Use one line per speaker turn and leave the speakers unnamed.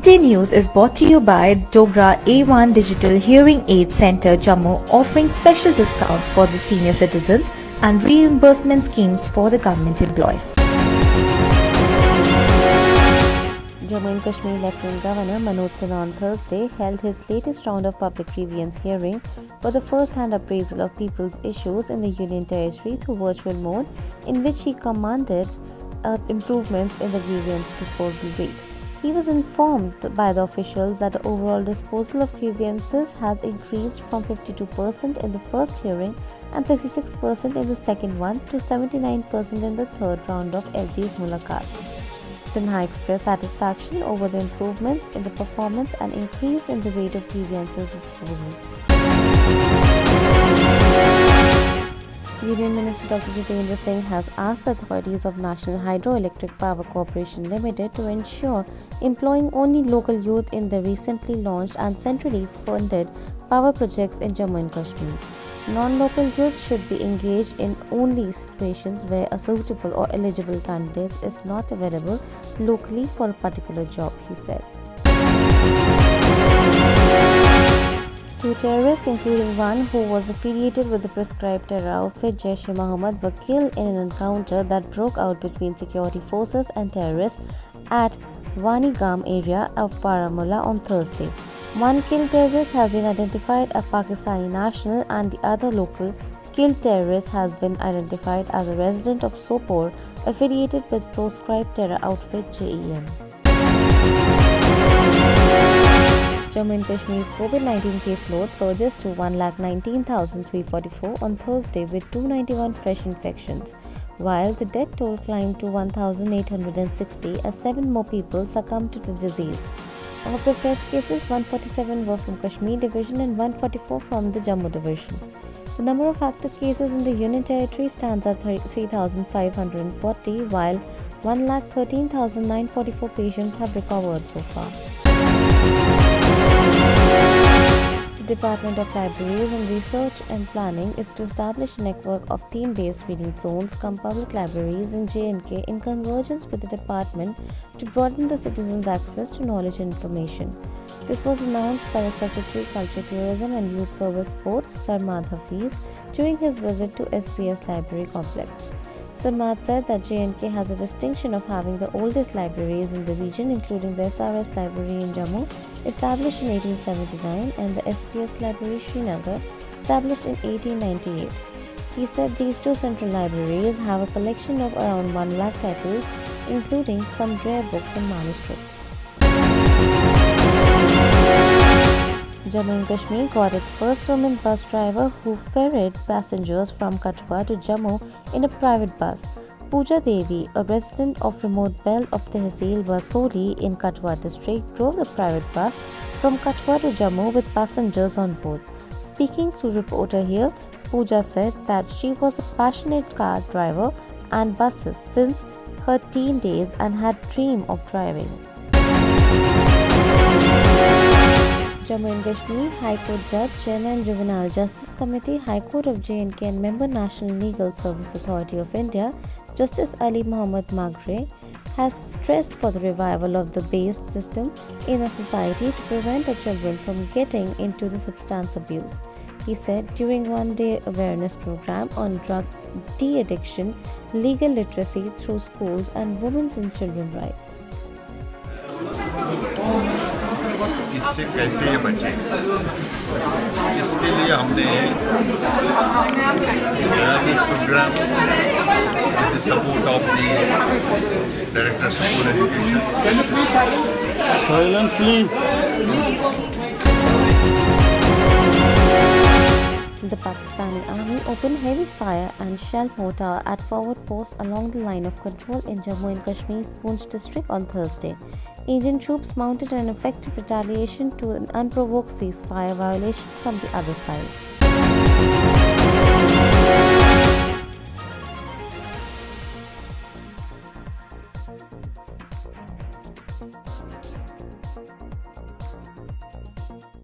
Midday News is brought to you by DOGRA A1 Digital Hearing Aid Center, Jammu, offering special discounts for the senior citizens and reimbursement schemes for the government employees.
Jammu and Kashmir Lieutenant Governor Manoj Sinha on Thursday held his latest round of public grievance hearing for the first-hand appraisal of people's issues in the Union Territory through virtual mode, in which he commanded improvements in the grievance disposal rate. He was informed by the officials that the overall disposal of grievances has increased from 52% in the first hearing and 66% in the second one to 79% in the third round of LG's Mulaqat. Sinha expressed satisfaction over the improvements in the performance and increase in the rate of grievances disposal. Union Minister Dr. Jitendra Singh has asked the authorities of National Hydroelectric Power Corporation Limited to ensure employing only local youth in the recently launched and centrally funded power projects in Jammu and Kashmir. Non-local youth should be engaged in only situations where a suitable or eligible candidate is not available locally for a particular job, he said. Two terrorists, including one who was affiliated with the prescribed terror outfit Jaish-e-Mohammed, were killed in an encounter that broke out between security forces and terrorists at Wanigam area of Baramulla on Thursday. One killed terrorist has been identified as a Pakistani national and the other local killed terrorist has been identified as a resident of Sopore affiliated with proscribed terror outfit JEM. Jammu and Kashmir's COVID-19 caseload surges to 119,344 on Thursday with 291 fresh infections, while the death toll climbed to 1,860 as 7 more people succumbed to the disease. Of the fresh cases, 147 were from Kashmir division and 144 from the Jammu division. The number of active cases in the Union Territory stands at 3,540, while 1,13,944 patients have recovered so far. The Department of Libraries and Research and Planning is to establish a network of theme-based reading zones cum public libraries in J&K in convergence with the department to broaden the citizens' access to knowledge and information. This was announced by the Secretary Culture, Tourism and Youth Service Sports, Sarmad Hafiz, during his visit to SBS Library Complex. Sarmad said that J&K has a distinction of having the oldest libraries in the region, including the SRS Library in Jammu, established in 1879, and the SPS Library Srinagar, established in 1898. He said these two central libraries have a collection of around 1 lakh titles, including some rare books and manuscripts. Jammu and Kashmir got its first woman bus driver who ferried passengers from Katwa to Jammu in a private bus. Pooja Devi, a resident of remote belt of Tehsil Basoli in Katwa district, drove the private bus from Katwa to Jammu with passengers on board. Speaking to reporter here, Pooja said that she was a passionate car driver and buses since her teen days and had dreamed of driving. Jammu and Kashmir High Court Judge, Chairman Juvenile Justice Committee, High Court of J&K and member National Legal Service Authority of India, Justice Ali Muhammad Magre, has stressed for the revival of the based system in a society to prevent the children from getting into the substance abuse. He said during one-day awareness program on drug de-addiction, legal literacy through schools and women's and children's rights.
इससे कैसे ये बचे, इसके लिए हमने this program with the support of the Director of School Education.
Silence, please.
The Pakistani Army opened heavy fire and shell mortar at forward posts along the line of control in Jammu and Kashmir's Poonch district on Thursday. Indian troops mounted an effective retaliation to an unprovoked ceasefire violation from the other side.